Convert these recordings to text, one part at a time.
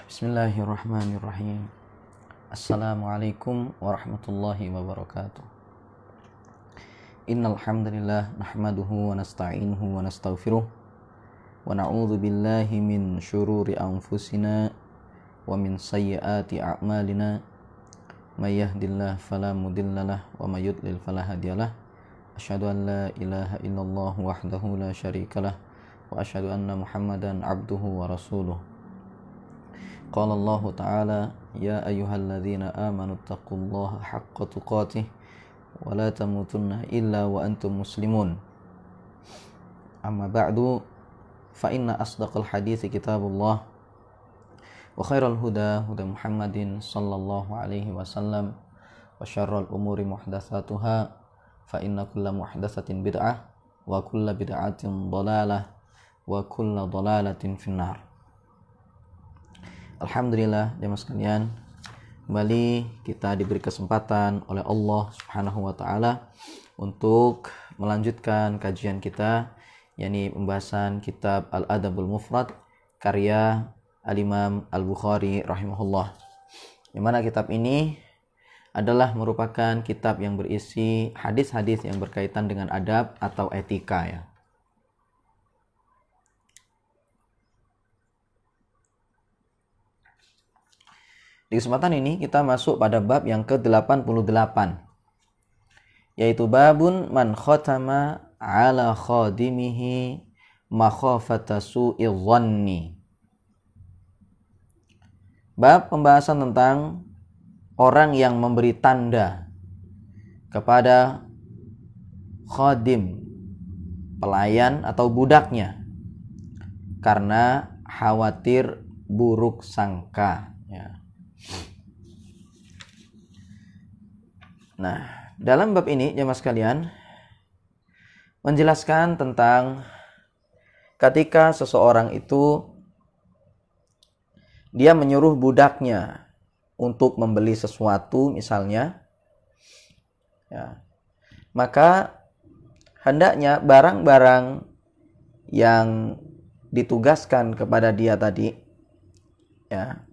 Bismillahirrahmanirrahim. Assalamualaikum warahmatullahi wabarakatuh. Innal hamdalillah nahmaduhu wa nasta'inuhu wa nastaghfiruh wa na'udzu billahi min syururi anfusina wa min sayyiati a'malina. May yahdihillahu fala mudhillalah wa may yudlil fala hadiyalah. Asyhadu an la ilaha illallah wahdahu la syarikalah wa asyhadu anna Muhammadan abduhu wa rasuluh. Qala Allah Ta'ala, ya ayyuhalladzina amanu taqullaha haqqa tuqatih wa la tamutunna illa wa antum muslimun. Amma ba'du, fa inna asdaqal hadithi kitabullah wa khairal huda huda Muhammadin sallallahu alaihi wasallam wa syarral umuri muhdatsatuha fa inna kulla muhdatsatin bid'ah wa kulla bid'atin dhalalah wa kulla dhalalatin finnar. Alhamdulillah, jemaah sekalian, kembali kita diberi kesempatan oleh Allah Subhanahu wa taala untuk melanjutkan kajian kita, yakni pembahasan kitab Al-Adabul Mufrad karya Al-Imam Al-Bukhari rahimahullah. Di mana kitab ini adalah merupakan kitab yang berisi hadis-hadis yang berkaitan dengan adab atau etika ya. Di kesempatan ini kita masuk pada bab yang ke-88, yaitu babun man khatama ala khadimihi makhafata su'i dhanni. Bab pembahasan tentang orang yang memberi tanda kepada khadim, pelayan atau budaknya, karena khawatir buruk sangka ya. Nah, dalam bab ini jemaah sekalian menjelaskan tentang ketika seseorang itu dia menyuruh budaknya untuk membeli sesuatu misalnya ya, maka hendaknya barang-barang yang ditugaskan kepada dia tadi ya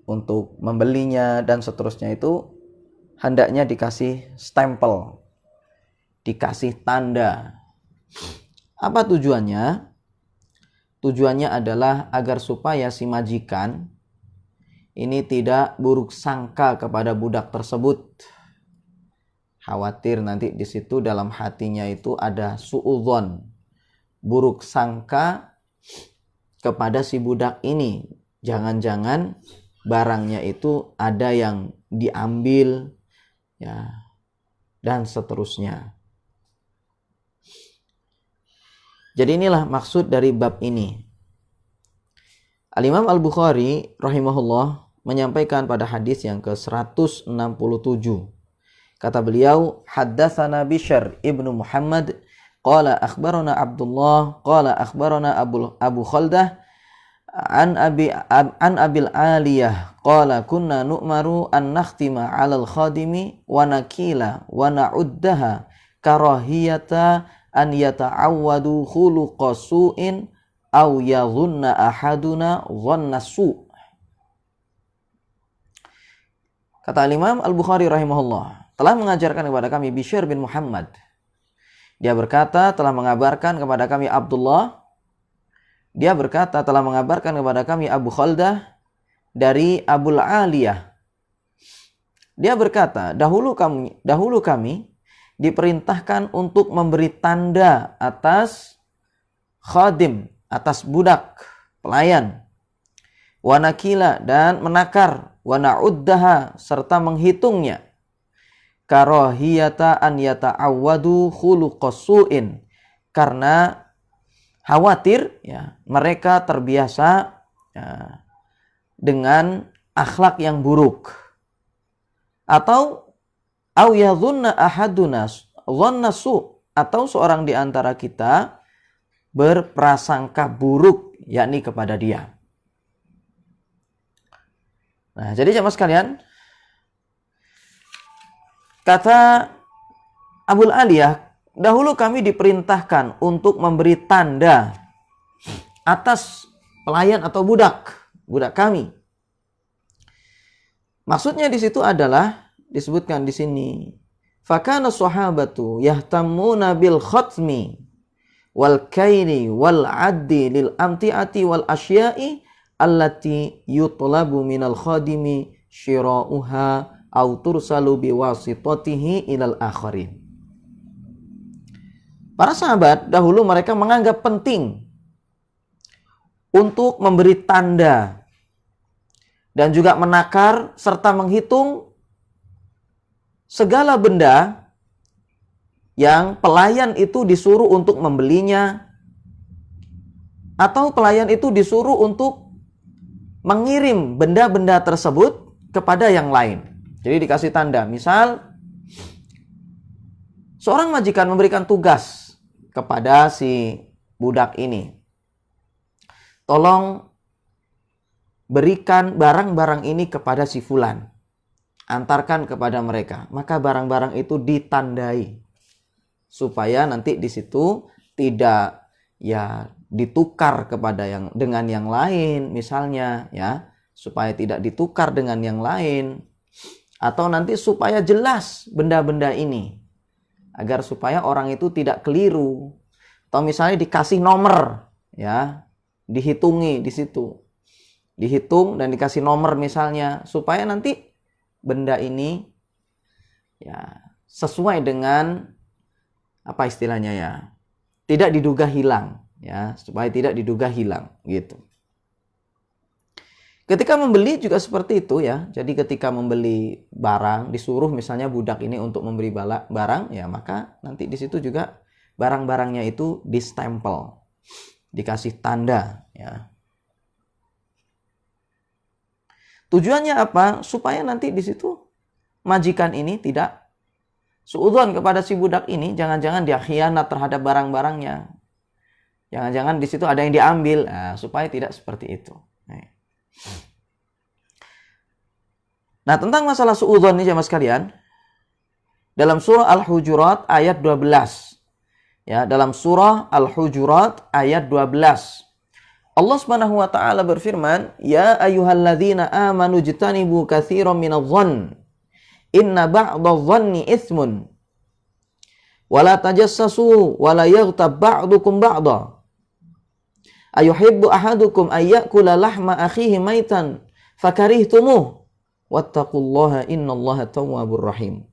untuk membelinya dan seterusnya itu hendaknya dikasih stempel, dikasih tanda. Apa tujuannya? Tujuannya adalah agar supaya si majikan ini tidak buruk sangka kepada budak tersebut. Khawatir nanti di situ dalam hatinya itu ada suudzon, buruk sangka kepada si budak ini. Jangan-jangan barangnya itu ada yang diambil ya, dan seterusnya. Jadi inilah maksud dari bab ini. Al-Imam Al-Bukhari rahimahullah menyampaikan pada hadis yang ke-167. Kata beliau, haddatsana Bishr ibnu Muhammad qala akhbarana Abdullah qala akhbarana Abu Khaldah an Abil Aliyah qala kunna nu'maru an nakhtima 'alal khadimi wa nakila wa na'uddaha karahiyata an yata'awwadu khuluqa su'in aw yadhunna ahaduna dhanna su'. Kata Imam Al-Bukhari rahimahullah, telah mengajarkan kepada kami Bishr bin Muhammad. Dia berkata telah mengabarkan kepada kami Abdullah. Dia berkata telah mengabarkan kepada kami Abu Khaldah dari Abul Aliyah. Dia berkata, dahulu kami diperintahkan untuk memberi tanda atas khadim, atas budak, pelayan. Wa nakila, dan menakar. Wa na'uddaha, serta menghitungnya. Karahiyata an yata'awwadu khuluqas su'in, karena khawatir ya, mereka terbiasa ya, dengan akhlak yang buruk. Atau au yadhunna ahaduna dhanna su', atau seorang di antara kita berprasangka buruk yakni kepada dia. Nah, jadi jemaah sekalian, kata Abul Aliyah, dahulu kami diperintahkan untuk memberi tanda atas pelayan atau budak budak kami. Maksudnya di situ adalah disebutkan di sini, fakana sahabatu yahtamuna bil khatmi wal kaini wal addi lil amtiati wal asya'i allati yutlabu minal khadimi syira'uha au tursalu biwasitatihi ilal akharin. Para sahabat dahulu mereka menganggap penting untuk memberi tanda dan juga menakar serta menghitung segala benda yang pelayan itu disuruh untuk membelinya atau pelayan itu disuruh untuk mengirim benda-benda tersebut kepada yang lain. Jadi dikasih tanda. Misal seorang majikan memberikan tugas kepada si budak ini. Tolong berikan barang-barang ini kepada si fulan. Antarkan kepada mereka. Maka barang-barang itu ditandai. Supaya nanti di situ tidak ya ditukar kepada dengan yang lain misalnya ya. Supaya tidak ditukar dengan yang lain. Atau nanti supaya jelas benda-benda ini. Agar supaya orang itu tidak keliru. Atau misalnya dikasih nomor ya. Dihitungi di situ. Dihitung dan dikasih nomor misalnya supaya nanti benda ini ya sesuai dengan apa istilahnya ya, tidak diduga hilang ya, supaya tidak diduga hilang gitu. Ketika membeli juga seperti itu ya. Jadi ketika membeli barang disuruh misalnya budak ini untuk memberi barang ya, maka nanti di situ juga barang-barangnya itu distempel, dikasih tanda ya. Tujuannya apa? Supaya nanti di situ majikan ini tidak suudzon kepada si budak ini, jangan-jangan dia khianat terhadap barang-barangnya. Jangan-jangan di situ ada yang diambil, supaya tidak seperti itu. Nah, tentang masalah suudzon ini jemaah sekalian, dalam surah Al-Hujurat ayat 12. Ya, dalam surah Al-Hujurat ayat 12. Allah Subhanahu wa taala berfirman, "Ya ayyuhalladzina amanu jtanibu katsiran minadh-dhann, inna ba'dadh-dhanni itsmun. Wa la tajassasu wa la yaghtab ba'dukum ba'dha. Ayuhibbu ahadukum ay ya'kula lahma akhihi maitan fakarihtumuh. Wattaqullaha innallaha tawwabur rahim."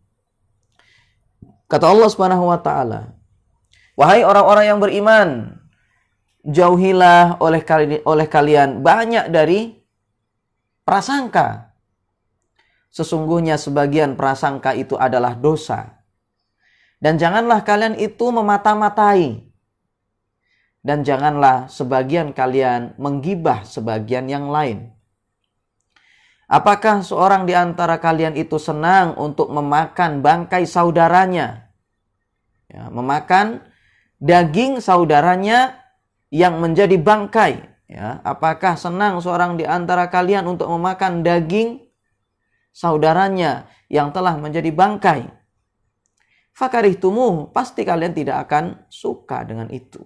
Kata Allah Subhanahu wa taala, "Wahai orang-orang yang beriman, jauhilah oleh kalian banyak dari prasangka. Sesungguhnya sebagian prasangka itu adalah dosa. Dan janganlah kalian itu memata-matai. Dan janganlah sebagian kalian menggibah sebagian yang lain. Apakah seorang di antara kalian itu senang untuk memakan bangkai saudaranya? Ya, memakan daging saudaranya yang menjadi bangkai. Ya, apakah senang seorang di antara kalian untuk memakan daging saudaranya yang telah menjadi bangkai? Fakarihtumuh, pasti kalian tidak akan suka dengan itu.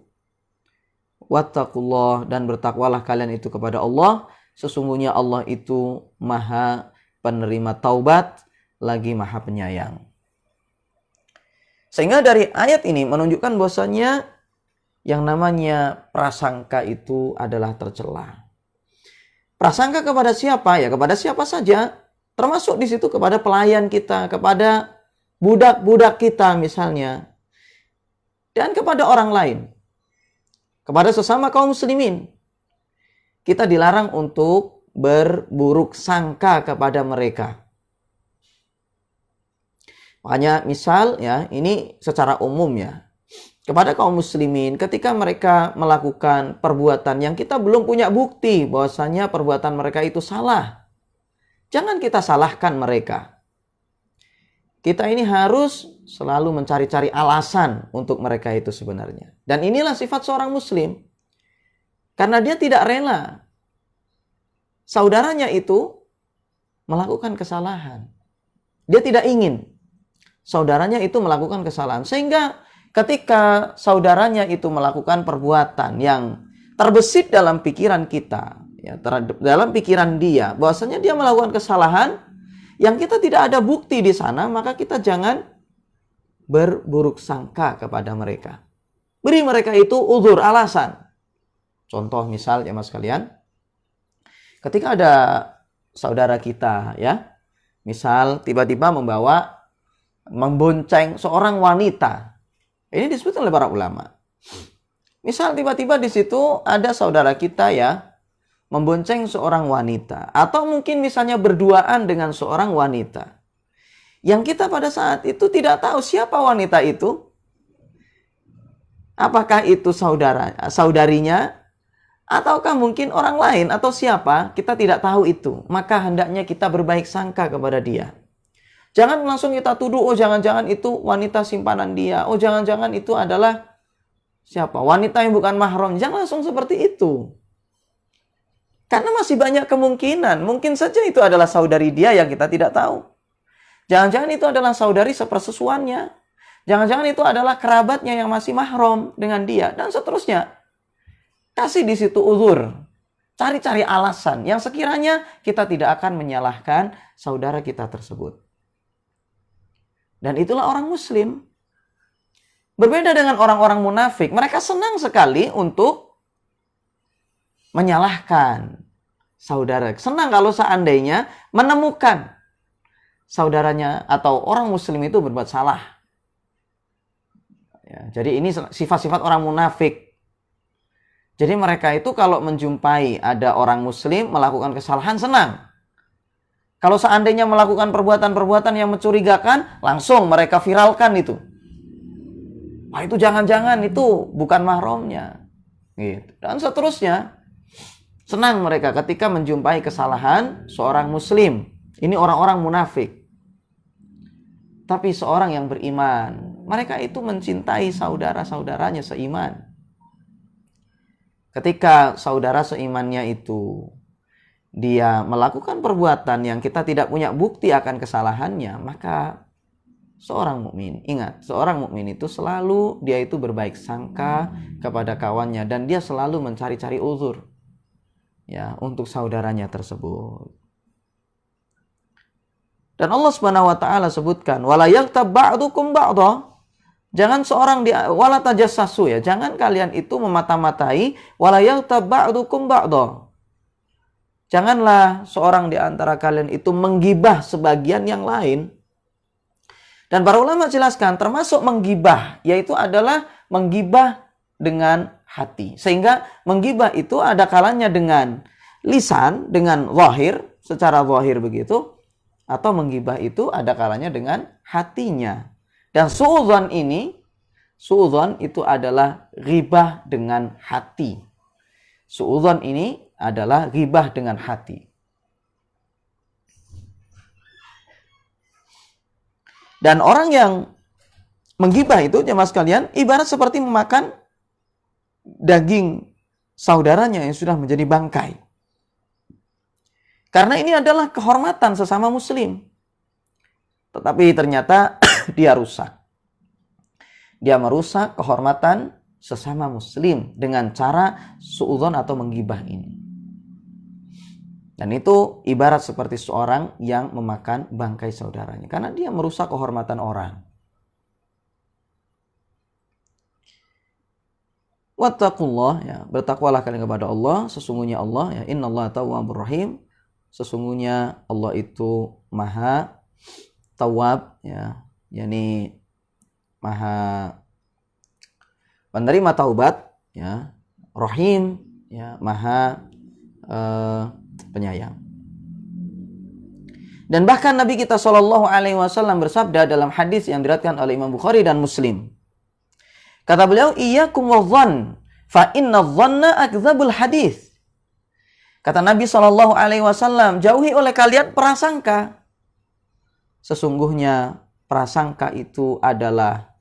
Wattaqullah, dan bertakwalah kalian itu kepada Allah. Sesungguhnya Allah itu maha penerima taubat, lagi maha penyayang. Sehingga dari ayat ini menunjukkan bahwasanya yang namanya prasangka itu adalah tercela. Prasangka kepada siapa? Ya kepada siapa saja. Termasuk di situ kepada pelayan kita, kepada budak-budak kita misalnya. Dan kepada orang lain. Kepada sesama kaum muslimin. Kita dilarang untuk berburuk sangka kepada mereka. Makanya misal ya, ini secara umum ya. Kepada kaum muslimin ketika mereka melakukan perbuatan yang kita belum punya bukti bahwasanya perbuatan mereka itu salah. Jangan kita salahkan mereka. Kita ini harus selalu mencari-cari alasan untuk mereka itu sebenarnya. Dan inilah sifat seorang muslim. Karena dia tidak rela saudaranya itu melakukan kesalahan. Dia tidak ingin saudaranya itu melakukan kesalahan. Sehingga ketika saudaranya itu melakukan perbuatan yang terbesit dalam pikiran kita, ya, dalam pikiran dia bahwasanya dia melakukan kesalahan yang kita tidak ada bukti di sana, maka kita jangan berburuk sangka kepada mereka. Beri mereka itu uzur, alasan. Contoh misal ya mas kalian, ketika ada saudara kita ya, misal tiba-tiba membonceng seorang wanita. Ini disebut oleh para ulama. Misal tiba-tiba di situ ada saudara kita ya, membonceng seorang wanita. Atau mungkin misalnya berduaan dengan seorang wanita. Yang kita pada saat itu tidak tahu siapa wanita itu. Apakah itu saudarinya, ataukah mungkin orang lain, atau siapa, kita tidak tahu itu. Maka hendaknya kita berbaik sangka kepada dia. Jangan langsung kita tuduh, oh jangan-jangan itu wanita simpanan dia. Oh jangan-jangan itu adalah siapa? Wanita yang bukan mahram. Jangan langsung seperti itu. Karena masih banyak kemungkinan. Mungkin saja itu adalah saudari dia yang kita tidak tahu. Jangan-jangan itu adalah saudari sepersusuannya. Jangan-jangan itu adalah kerabatnya yang masih mahram dengan dia. Dan seterusnya. Kasih di situ uzur. Cari-cari alasan yang sekiranya kita tidak akan menyalahkan saudara kita tersebut. Dan itulah orang muslim. Berbeda dengan orang-orang munafik. Mereka senang sekali untuk menyalahkan saudara. Senang kalau seandainya menemukan saudaranya atau orang muslim itu berbuat salah. Ya, jadi ini sifat-sifat orang munafik. Jadi mereka itu kalau menjumpai ada orang muslim melakukan kesalahan, senang. Kalau seandainya melakukan perbuatan-perbuatan yang mencurigakan, langsung mereka viralkan itu. Wah, itu jangan-jangan itu bukan mahramnya. Gitu. Dan seterusnya. Senang mereka ketika menjumpai kesalahan seorang muslim. Ini orang-orang munafik. Tapi seorang yang beriman, mereka itu mencintai saudara-saudaranya seiman. Ketika saudara seimannya itu dia melakukan perbuatan yang kita tidak punya bukti akan kesalahannya, maka seorang mukmin, ingat, seorang mukmin itu selalu dia itu berbaik sangka kepada kawannya dan dia selalu mencari-cari uzur ya untuk saudaranya tersebut. Dan Allah Subhanahu wa taala sebutkan wala yaghtab ba'dukum ba'dha. Jangan seorang wala tajassasu ya, jangan kalian itu memata-matai wala yaghtab ba'dukum ba'dha. Janganlah seorang di antara kalian itu menggibah sebagian yang lain. Dan para ulama jelaskan termasuk menggibah yaitu adalah menggibah dengan hati. Sehingga menggibah itu ada kalanya dengan lisan, dengan zahir, secara zahir begitu. Atau menggibah itu ada kalanya dengan hatinya. Dan suudzon itu adalah ghibah dengan hati. Suudzon ini adalah ghibah dengan hati. Dan orang yang menggibah itu, jemaah sekalian, ibarat seperti memakan daging saudaranya yang sudah menjadi bangkai. Karena ini adalah kehormatan sesama muslim. Tetapi ternyata dia rusak. Dia merusak kehormatan sesama muslim dengan cara suudzon atau menggibah ini. Dan itu ibarat seperti seorang yang memakan bangkai saudaranya. Karena dia merusak kehormatan orang. Wattaqullah, ya, bertakwalah kalian kepada Allah. Sesungguhnya Allah, ya, innallaha tawwabur rahim. Sesungguhnya Allah itu maha tawab, ya, yakni maha penerima taubat, ya, rahim, ya, maha penyayang. Dan bahkan Nabi kita Shallallahu Alaihi Wasallam bersabda dalam hadis yang diriwayatkan oleh Imam Bukhari dan Muslim. Kata beliau, iyyakum wadh-dhann, fa inna dhanna akdzabul hadis. Kata Nabi Shallallahu Alaihi Wasallam, jauhi oleh kalian prasangka. Sesungguhnya prasangka itu adalah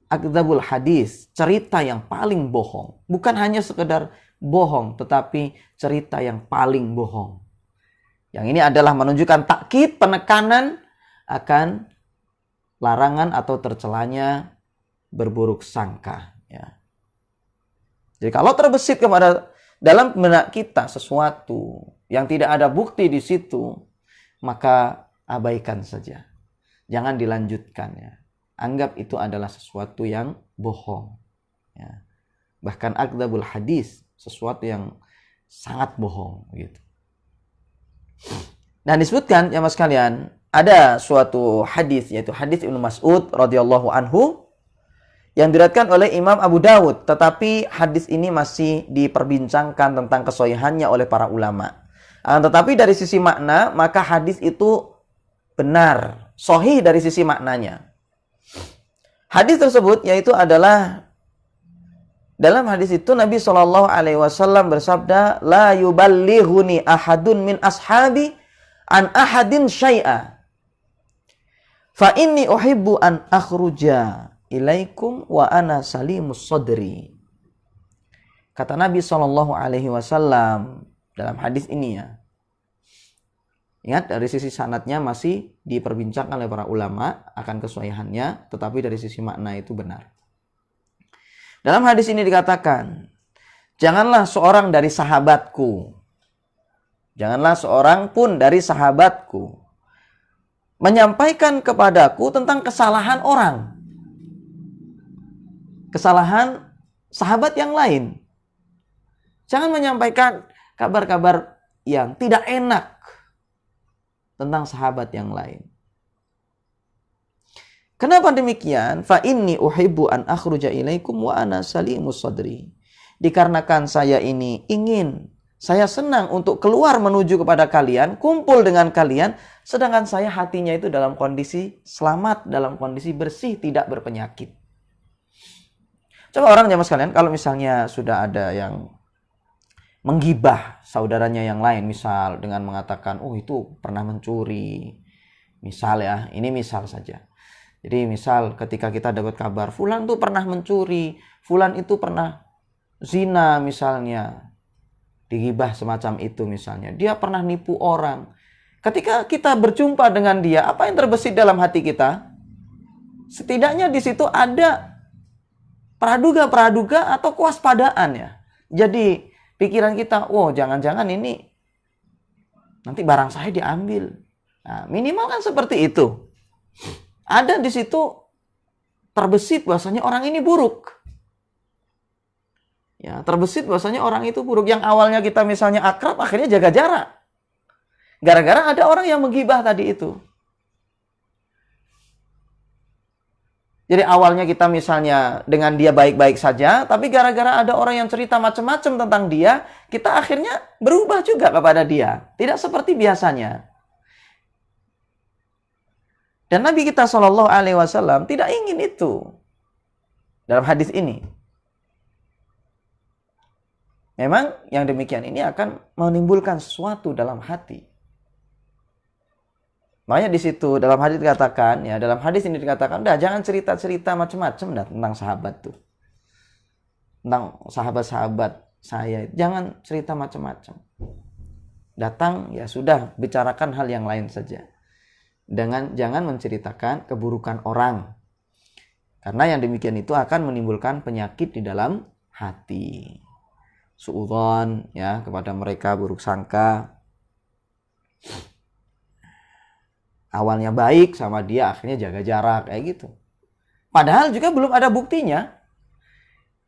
akdzabul hadis, cerita yang paling bohong. Bukan hanya sekedar bohong, tetapi cerita yang paling bohong. Yang ini adalah menunjukkan takkid, penekanan akan larangan atau tercelanya berburuk sangka. Ya. Jadi kalau terbesit kepada dalam benak kita sesuatu yang tidak ada bukti di situ, maka abaikan saja. Jangan dilanjutkan ya. Anggap itu adalah sesuatu yang bohong. Ya. Bahkan akdzabul hadis, sesuatu yang sangat bohong gitu. Dan disebutkan ya mas kalian, ada suatu hadis yaitu hadis Ibnu Mas'ud radhiyallahu anhu yang diriwayatkan oleh Imam Abu Dawud, tetapi hadis ini masih diperbincangkan tentang kesohihannya oleh para ulama. Tetapi dari sisi makna, maka hadis itu benar, sahih dari sisi maknanya. Hadis tersebut yaitu adalah, dalam hadis itu Nabi SAW bersabda, la yuballighuni ahadun min ashabi an ahadin syai'a fa inni uhibbu an akhruja ilaikum wa ana salimus sadri. Kata Nabi SAW dalam hadis ini ya. Ingat, dari sisi sanadnya masih diperbincangkan oleh para ulama akan kesohihannya, tetapi dari sisi makna itu benar. Dalam hadis ini dikatakan, janganlah seorang dari sahabatku, janganlah seorang pun dari sahabatku menyampaikan kepadaku tentang kesalahan orang, kesalahan sahabat yang lain. Jangan menyampaikan kabar-kabar yang tidak enak tentang sahabat yang lain. Kenapa demikian? Fa inni uhibbu an akhruja ilaikum wa ana salimus sadri. Dikarenakan saya ini ingin, saya senang untuk keluar menuju kepada kalian, kumpul dengan kalian, sedangkan saya hatinya itu dalam kondisi selamat, dalam kondisi bersih, tidak berpenyakit. Coba orang jamaah sekalian, kalau misalnya sudah ada yang menggibah saudaranya yang lain, misal dengan mengatakan, oh itu pernah mencuri, misal ya, ini misal saja. Jadi misal ketika kita dapat kabar, fulan tuh pernah mencuri, fulan itu pernah zina misalnya, digibah semacam itu misalnya, dia pernah nipu orang. Ketika kita berjumpa dengan dia, apa yang terbesit dalam hati kita? Setidaknya di situ ada praduga-praduga atau kewaspadaan ya. Jadi pikiran kita, oh jangan-jangan ini nanti barang saya diambil. Nah, minimal kan seperti itu. Ada di situ terbesit bahwasanya orang ini buruk. Ya, terbesit bahwasanya orang itu buruk. Yang awalnya kita misalnya akrab, akhirnya jaga jarak. Gara-gara ada orang yang menggibah tadi itu. Jadi awalnya kita misalnya dengan dia baik-baik saja, tapi gara-gara ada orang yang cerita macam-macam tentang dia, kita akhirnya berubah juga kepada dia. Tidak seperti biasanya. Dan Nabi kita SAW tidak ingin itu dalam hadis ini. Memang yang demikian ini akan menimbulkan sesuatu dalam hati. Makanya di situ dalam hadis dikatakan, ya dalam hadis ini dikatakan, udah jangan cerita-cerita macam-macam tentang sahabat tuh, tentang sahabat-sahabat saya, jangan cerita macam-macam. Datang ya sudah, bicarakan hal yang lain saja. Jangan menceritakan keburukan orang, karena yang demikian itu akan menimbulkan penyakit di dalam hati. Suudzon ya kepada mereka, buruk sangka. Awalnya baik sama dia, akhirnya jaga jarak, kayak gitu. Padahal juga belum ada buktinya.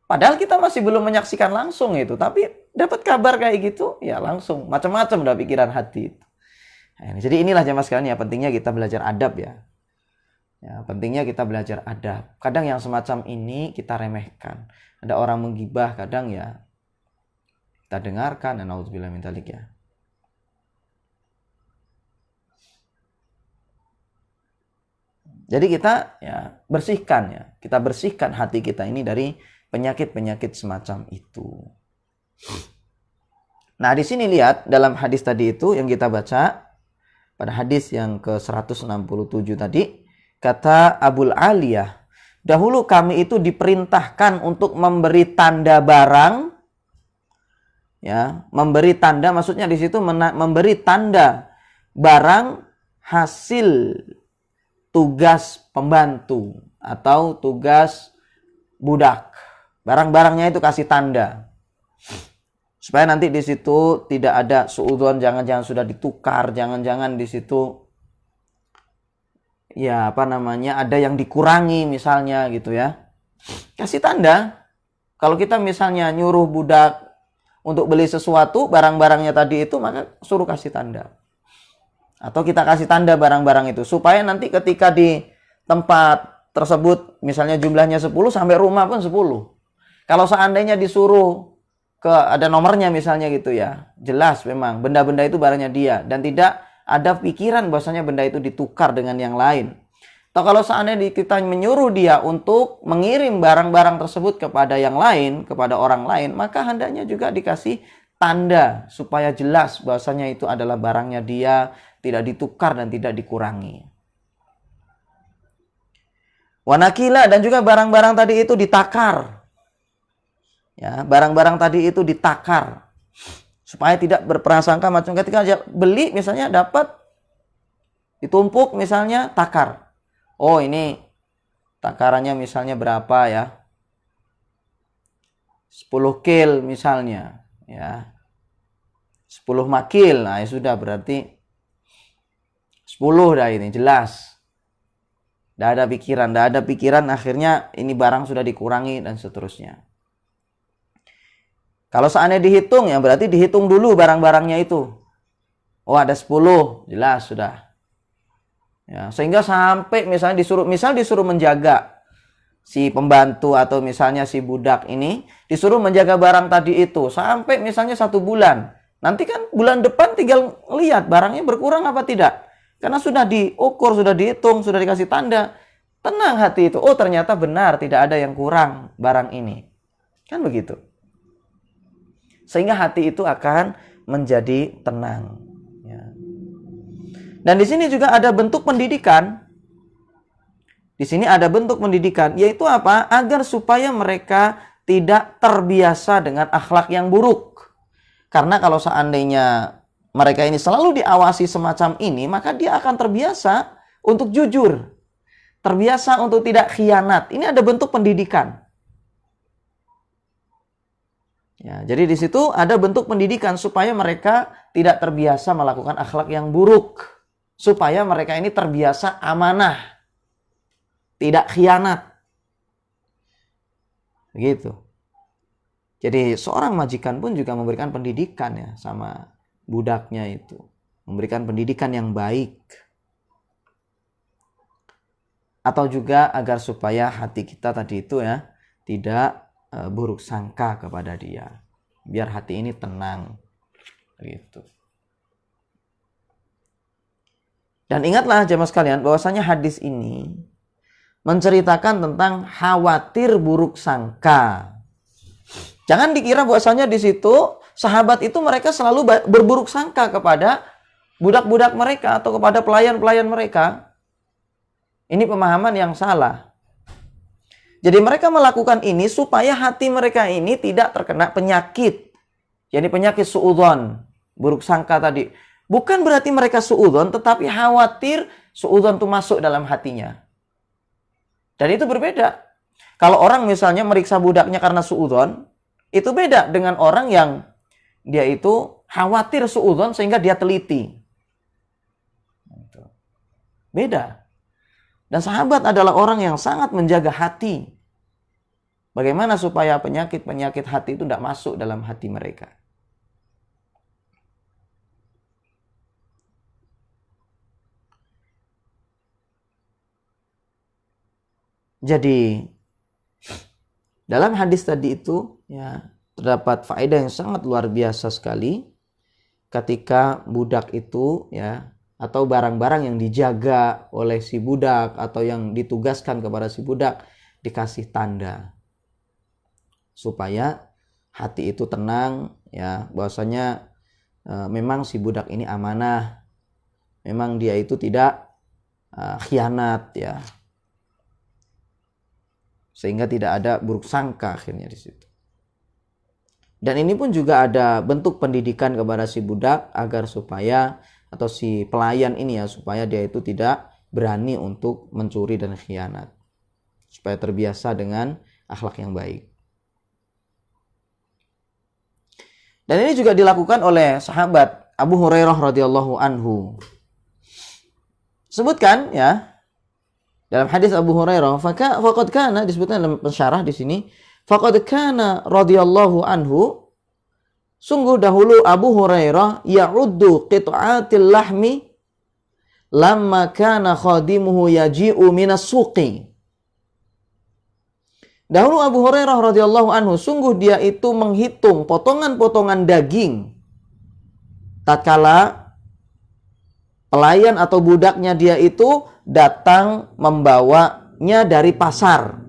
Padahal kita masih belum menyaksikan langsung itu. Tapi dapat kabar kayak gitu, ya langsung. Macam-macam udah pikiran hati itu. Nah, jadi inilah jamaah sekalian ya, pentingnya kita belajar adab ya. Ya, pentingnya kita belajar adab. Kadang yang semacam ini kita remehkan. Ada orang menggibah, kadang ya kita dengarkan. Naudzubillah min dzalik ya. Jadi kita ya bersihkan ya, kita bersihkan hati kita ini dari penyakit-penyakit semacam itu. Nah, di sini lihat dalam hadis tadi itu yang kita baca pada hadis yang ke-167 tadi, kata Abul Aliyah, dahulu kami itu diperintahkan untuk memberi tanda barang, ya, memberi tanda maksudnya di situ memberi tanda barang hasil tugas pembantu atau tugas budak. Barang-barangnya itu kasih tanda. Supaya nanti di situ tidak ada suudzon, jangan-jangan sudah ditukar, jangan-jangan di situ ya ada yang dikurangi misalnya gitu ya. Kasih tanda. Kalau kita misalnya nyuruh budak untuk beli sesuatu, barang-barangnya tadi itu, maka suruh kasih tanda. Atau kita kasih tanda barang-barang itu supaya nanti ketika di tempat tersebut misalnya jumlahnya 10, sampai rumah pun 10. Kalau seandainya disuruh ada nomornya misalnya gitu ya, jelas memang benda-benda itu barangnya dia dan tidak ada pikiran bahwasanya benda itu ditukar dengan yang lain. Atau kalau seandainya kita menyuruh dia untuk mengirim barang-barang tersebut kepada yang lain, kepada orang lain, maka hendaknya juga dikasih tanda supaya jelas bahwasanya itu adalah barangnya dia, tidak ditukar dan tidak dikurangi. Wanakila, dan juga barang-barang tadi itu ditakar. Ya, barang-barang tadi itu ditakar supaya tidak berprasangka macam ketika beli misalnya dapat ditumpuk misalnya takar. Oh, ini takarannya misalnya berapa ya? 10 kil misalnya, ya. 10 makil. Nah, ya sudah berarti 10 dah ini jelas. Tidak ada pikiran, akhirnya ini barang sudah dikurangi dan seterusnya. Kalau seandainya dihitung, ya berarti dihitung dulu barang-barangnya itu. Oh, ada 10, jelas sudah. Ya, sehingga sampai misalnya disuruh menjaga si pembantu atau misalnya si budak ini disuruh menjaga barang tadi itu sampai misalnya 1 bulan. Nanti kan bulan depan tinggal lihat barangnya berkurang apa tidak. Karena sudah diukur, sudah dihitung, sudah dikasih tanda. Tenang hati itu. Oh, ternyata benar tidak ada yang kurang barang ini. Kan begitu. Sehingga hati itu akan menjadi tenang. Ya. Dan di sini juga ada bentuk pendidikan. Di sini ada bentuk pendidikan, yaitu apa? Agar supaya mereka tidak terbiasa dengan akhlak yang buruk. Karena kalau seandainya mereka ini selalu diawasi semacam ini, maka dia akan terbiasa untuk jujur. Terbiasa untuk tidak khianat. Ini ada bentuk pendidikan. Ya, jadi di situ ada bentuk pendidikan supaya mereka tidak terbiasa melakukan akhlak yang buruk. Supaya mereka ini terbiasa amanah. Tidak khianat. Begitu. Jadi seorang majikan pun juga memberikan pendidikan ya sama budaknya itu. Memberikan pendidikan yang baik. Atau juga agar supaya hati kita tadi itu ya tidak buruk sangka kepada dia. Biar hati ini tenang. Gitu. Dan ingatlah jemaah sekalian bahwasanya hadis ini menceritakan tentang khawatir buruk sangka. Jangan dikira bahwasanya di situ sahabat itu mereka selalu berburuk sangka kepada budak-budak mereka atau kepada pelayan-pelayan mereka. Ini pemahaman yang salah. Jadi mereka melakukan ini supaya hati mereka ini tidak terkena penyakit. Jadi penyakit suudzon, buruk sangka tadi. Bukan berarti mereka suudzon, tetapi khawatir suudzon itu masuk dalam hatinya. Dan itu berbeda. Kalau orang misalnya meriksa budaknya karena suudzon, itu beda dengan orang yang dia itu khawatir suudzon sehingga dia teliti. Beda. Dan sahabat adalah orang yang sangat menjaga hati. Bagaimana supaya penyakit-penyakit hati itu tidak masuk dalam hati mereka. Jadi dalam hadis tadi itu ya terdapat faedah yang sangat luar biasa sekali ketika budak itu ya atau barang-barang yang dijaga oleh si budak atau yang ditugaskan kepada si budak dikasih tanda supaya hati itu tenang ya bahwasanya memang si budak ini amanah, memang dia itu tidak khianat ya, sehingga tidak ada buruk sangka akhirnya di situ. Dan ini pun juga ada bentuk pendidikan kepada si budak agar supaya atau si pelayan ini ya supaya dia itu tidak berani untuk mencuri dan khianat, supaya terbiasa dengan akhlak yang baik. Dan ini juga dilakukan oleh sahabat Abu Hurairah radhiyallahu anhu. Sebutkan ya dalam hadis Abu Hurairah, faqad kana, disebutkan dalam pensyarah di sini, faqad kana radhiyallahu anhu, sungguh dahulu Abu Hurairah ya'uddu qit'atil lahmi lamma kana khadimuhu yaji'u minas suqi. Dahulu Abu Hurairah radhiyallahu anhu, sungguh dia itu menghitung potongan-potongan daging tatkala pelayan atau budaknya dia itu datang membawanya dari pasar.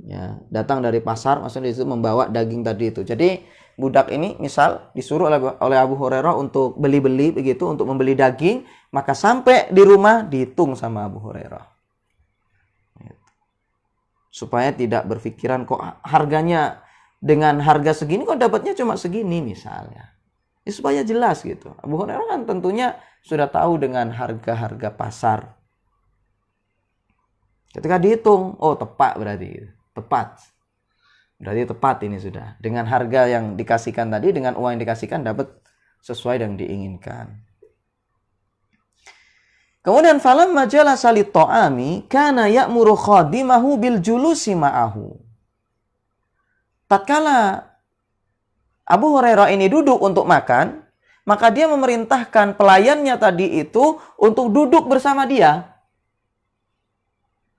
Ya, datang dari pasar, maksudnya itu membawa daging tadi itu. Jadi budak ini misal disuruh oleh Abu Hurairah untuk beli-beli begitu, untuk membeli daging, maka sampai di rumah dihitung sama Abu Hurairah. Supaya tidak berpikiran kok harganya dengan harga segini kok dapatnya cuma segini misalnya. Ya, supaya jelas gitu. Abu Hurairah kan tentunya sudah tahu dengan harga-harga pasar. Ketika dihitung, oh tepat berarti. Tepat. Berarti tepat ini sudah. Dengan harga yang dikasihkan tadi, dengan uang yang dikasihkan dapat sesuai yang diinginkan. Kemudian falamma jalasa lit-ta'ami kana ya'muru khadimahu bil julusi ma'ahu. Tatkala Abu Hurairah ini duduk untuk makan, maka dia memerintahkan pelayannya tadi itu untuk duduk bersama dia.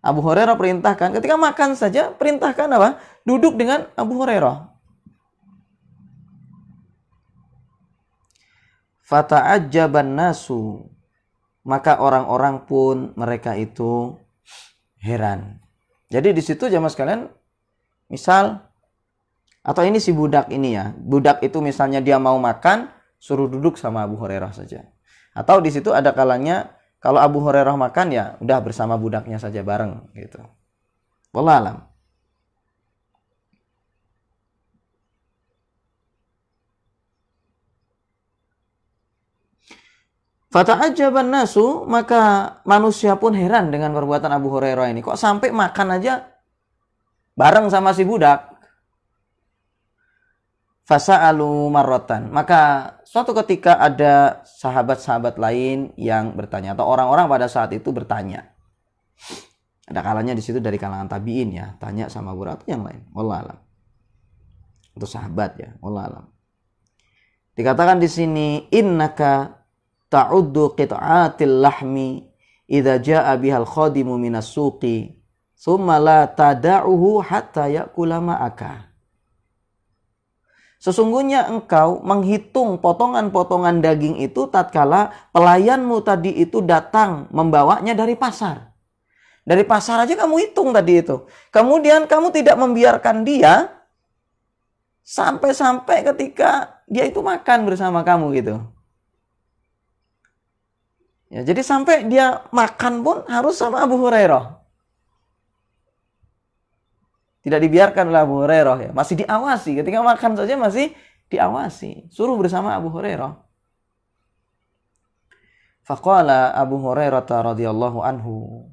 Abu Hurairah perintahkan, ketika makan saja perintahkan apa? Duduk dengan Abu Hurairah. Fata'ajjaban nasu, maka orang-orang pun mereka itu heran. Jadi di situ jamaah sekalian, misal atau ini si budak ini ya, budak itu misalnya dia mau makan, suruh duduk sama Abu Hurairah saja. Atau di situ ada kalanya kalau Abu Hurairah makan ya udah bersama budaknya saja bareng gitu. Wallahu alam. Fata'ajjaban nasu, maka manusia pun heran dengan perbuatan Abu Hurairah ini. Kok sampai makan aja bareng sama si budak? Fasa'alu marratan. Maka suatu ketika ada sahabat-sahabat lain yang bertanya, atau orang-orang pada saat itu bertanya. Ada kalanya di situ dari kalangan tabi'in ya, tanya sama Abu Hurairah yang lain. Wallahu alam. Untuk sahabat ya, wallahu alam. Dikatakan di sini, innaka ta'uddu qit'atil lahmi idza jaa bihal khadimu minas suqi thumma la tada'uhu hatta ya'kula ma'aka. Sesungguhnya engkau menghitung potongan-potongan daging itu tatkala pelayanmu tadi itu datang membawanya dari pasar. Dari pasar aja kamu hitung tadi itu. Kemudian kamu tidak membiarkan dia sampai-sampai ketika dia itu makan bersama kamu gitu. Ya, jadi sampai dia makan pun harus sama Abu Hurairah. Tidak dibiarkan oleh Abu Hurairah ya, masih diawasi. Ketika makan saja masih diawasi. Suruh bersama Abu Hurairah. Faqala Abu Hurairah radhiyallahu anhu.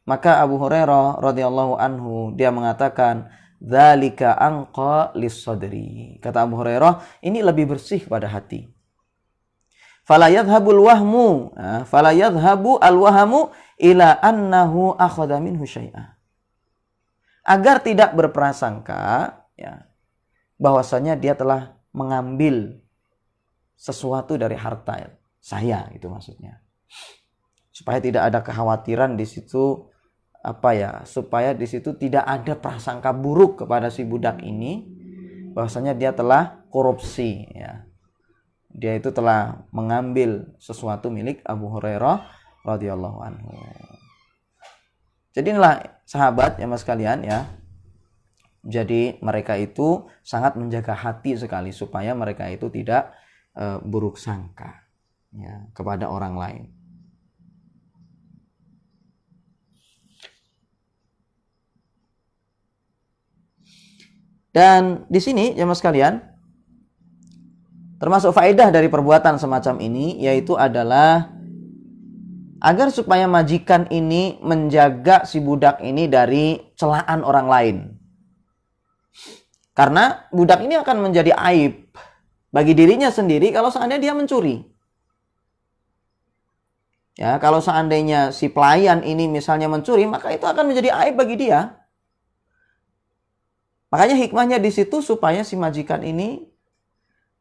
Maka Abu Hurairah radhiyallahu anhu dia mengatakan, "Dzalika anqa lis-sadri." Kata Abu Hurairah, ini lebih bersih pada hati. Fala yadhhabul wahmu, fala yadhhabu al-wahmu ila annahu akhadha minhu syai'a. Agar tidak berprasangka ya bahwasanya dia telah mengambil sesuatu dari harta saya, itu maksudnya. Supaya tidak ada kekhawatiran di situ supaya di situ tidak ada prasangka buruk kepada si budak ini bahwasanya dia telah korupsi ya. Dia itu telah mengambil sesuatu milik Abu Hurairah radhiyallahu anhu. Jadi inilah sahabat ya mas kalian ya. Jadi mereka itu sangat menjaga hati sekali supaya mereka itu tidak buruk sangka ya kepada orang lain. Dan di sini ya mas kalian, termasuk faedah dari perbuatan semacam ini yaitu adalah agar supaya majikan ini menjaga si budak ini dari celaan orang lain. Karena budak ini akan menjadi aib bagi dirinya sendiri kalau seandainya dia mencuri. Ya, kalau seandainya si pelayan ini misalnya mencuri, maka itu akan menjadi aib bagi dia. Makanya hikmahnya di situ supaya si majikan ini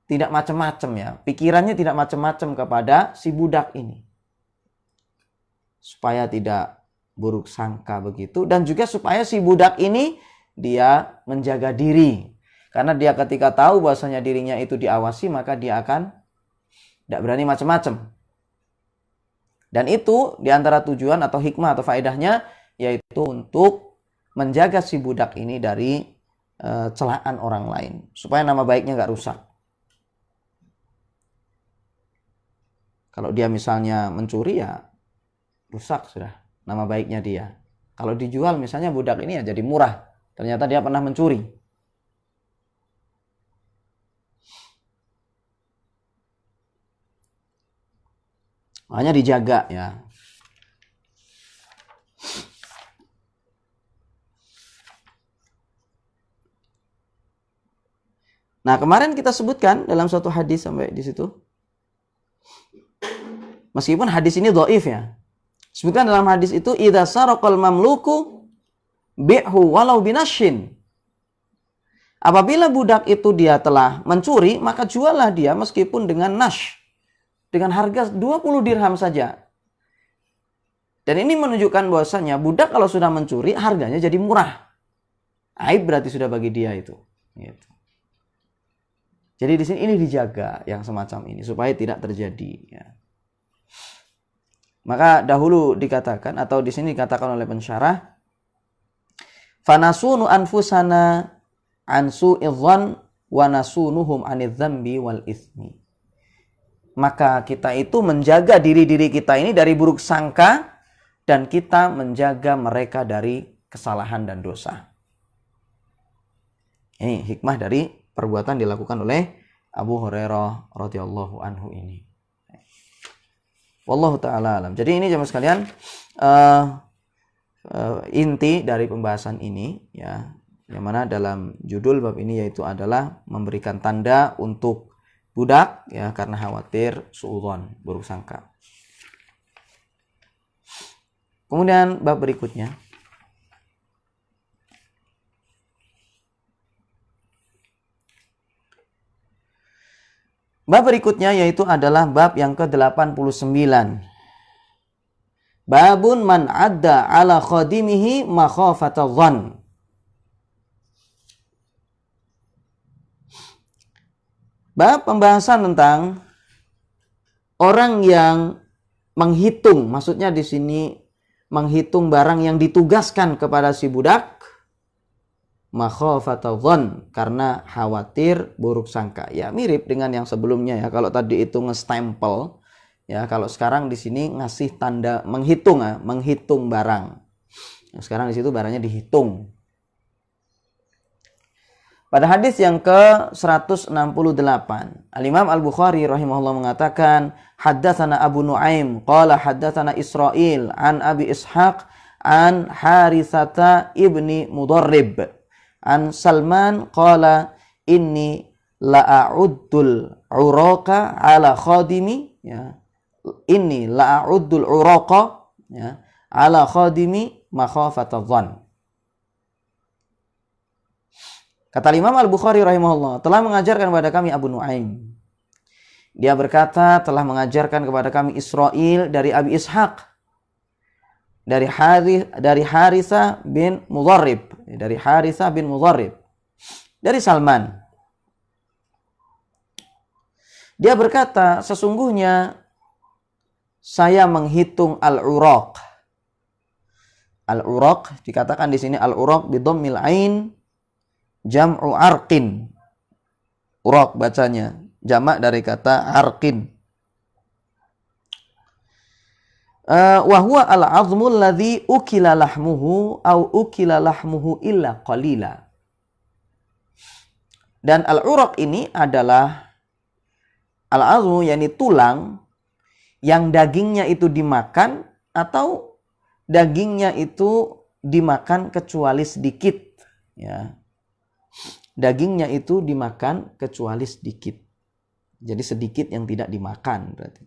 tidak macam-macam ya. Pikirannya tidak macam-macam kepada si budak ini. Supaya tidak buruk sangka begitu. Dan juga supaya si budak ini dia menjaga diri. Karena dia ketika tahu bahwasanya dirinya itu diawasi, maka dia akan tidak berani macam-macam. Dan itu diantara tujuan atau hikmah atau faedahnya yaitu untuk menjaga si budak ini dari celaan orang lain. Supaya nama baiknya nggak rusak. Kalau dia misalnya mencuri ya rusak sudah nama baiknya dia. Kalau dijual misalnya budak ini ya jadi murah. Ternyata dia pernah mencuri. Makanya dijaga ya. Nah, kemarin kita sebutkan dalam suatu hadis sampai di situ. Meskipun hadis ini dhaif ya. Sebutkan dalam hadis itu idza saraqal mamluku bi'hu walau binashin. Apabila budak itu dia telah mencuri, maka juallah dia meskipun dengan nash. Dengan harga 20 dirham saja. Dan ini menunjukkan bahwasanya budak kalau sudah mencuri harganya jadi murah. Aib berarti sudah bagi dia itu. Gitu. Jadi di sini ini dijaga yang semacam ini supaya tidak terjadi. Ya. Maka dahulu dikatakan atau di sini dikatakan oleh pensyarah, fanasunu anfusana an su'idzan wa nasunuhum anidz-dzambi wal itsmi. Maka kita itu menjaga diri-diri kita ini dari buruk sangka dan kita menjaga mereka dari kesalahan dan dosa. Ini hikmah dari perbuatan dilakukan oleh Abu Hurairah radhiyallahu anhu ini. Wallahu ta'ala alam. Jadi ini jemaah sekalian inti dari pembahasan ini ya, yang mana dalam judul bab ini yaitu adalah memberikan tanda untuk budak ya karena khawatir suudzon, buruk sangka. Kemudian bab berikutnya yaitu adalah bab yang ke-89. Babun man adda ala khadimihi makhafata dhann. Bab pembahasan tentang orang yang menghitung, maksudnya di sini menghitung barang yang ditugaskan kepada si budak, makhafata dhann, karena khawatir buruk sangka. Ya mirip dengan yang sebelumnya ya. Kalau tadi itu nge-stempel, ya kalau sekarang di sini ngasih tanda menghitung ya, menghitung barang. Sekarang di situ barangnya dihitung. Pada hadis yang ke-168, Al-Imam Al-Bukhari rahimahullah mengatakan, haddatsana Abu Nuaim, qala haddatsana Israil an Abi Ishaq an Haritsata ibni Mudarrib an Salman qala inni la'uddul uraqa ala khadimi ya. Inni la'uddul uraqa ya ala khadimi makhafata dhann. Kata Imam Al-Bukhari rahimahullah, telah mengajarkan kepada kami Abu Nuaim. Dia berkata, telah mengajarkan kepada kami Israil dari Abi Ishaq. Dari Haritsah bin Mudarrib. Dari Haritsah bin Mudarrib. Dari Salman. Dia berkata, sesungguhnya saya menghitung al-uraq. Al-uraq dikatakan di sini al-uraq bi dhammil ain jam'u arqin. Uraq bacanya, jamak dari kata arqin. Wa huwa al-'azmul ladzi ukila lahmuhu au ukila lahmuhu illa qalila. Dan al-uraq ini adalah al-'azmu, yakni tulang yang dagingnya itu dimakan atau dagingnya itu dimakan kecuali sedikit ya. dagingnya itu dimakan kecuali sedikit. Jadi sedikit yang tidak dimakan berarti.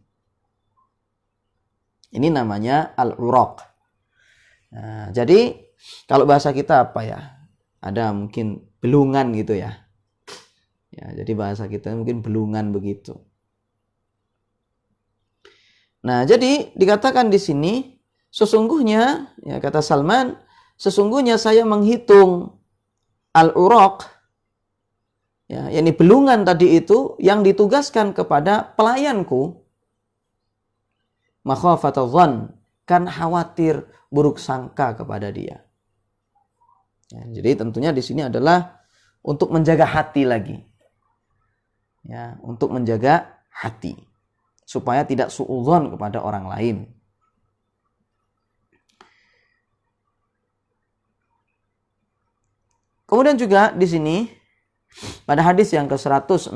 Ini namanya al-uraq. Nah, jadi kalau bahasa kita apa ya? Ada mungkin belungan gitu ya. Ya, jadi bahasa kita mungkin belungan begitu. Nah, jadi dikatakan di sini sesungguhnya, ya kata Salman, sesungguhnya saya menghitung al-uraq, ya, yakni belungan tadi itu yang ditugaskan kepada pelayanku, makhafatadh-dhann, kan khawatir buruk sangka kepada dia. Ya, jadi tentunya di sini adalah untuk menjaga hati lagi, ya, untuk menjaga hati supaya tidak suudzon kepada orang lain. Kemudian juga di sini pada hadis yang ke-169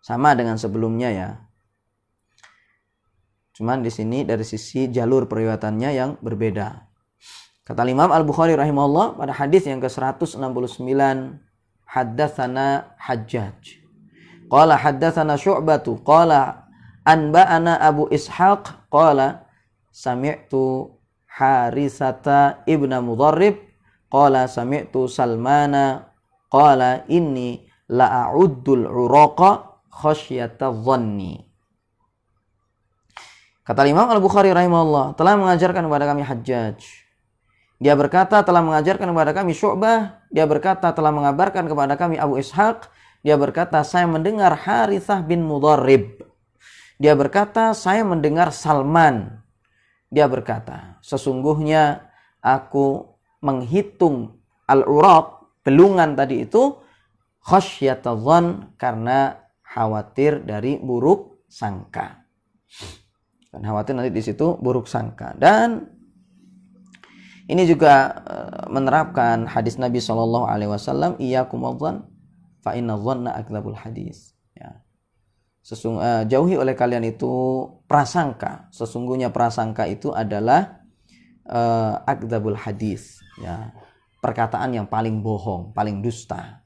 sama dengan sebelumnya ya. Cuman di sini dari sisi jalur periwayatannya yang berbeda. Kata Imam Al-Bukhari rahimahullah pada hadis yang ke-169, haddatsana Hajjaj. Qala haddatsana Syu'batu qala anba'ana Abu Ishaq qala sami'tu Harisata ibn Mudharrib qala sami'tu Salmana qala inni la'uddul uraqa khasyatadh-dhanni. Kata Imam Al-Bukhari rahimahullah, telah mengajarkan kepada kami Hajjaj. Dia berkata telah mengajarkan kepada kami Syu'bah. Dia berkata telah mengabarkan kepada kami Abu Ishaq. Dia berkata saya mendengar Harithah bin Mudharrib. Dia berkata saya mendengar Salman. Dia berkata sesungguhnya aku menghitung al-uraq, belungan tadi itu, khasyatadh-dhann, karena khawatir dari buruk sangka. Dan khawatir nanti di situ buruk sangka. Dan ini juga menerapkan hadis Nabi SAW, iyyakum wadh-dhann fa inna dhanna akdzabul hadis. Ya. Jauhi oleh kalian itu prasangka. Sesungguhnya prasangka itu adalah akdzabul hadis. Ya. Perkataan yang paling bohong, paling dusta.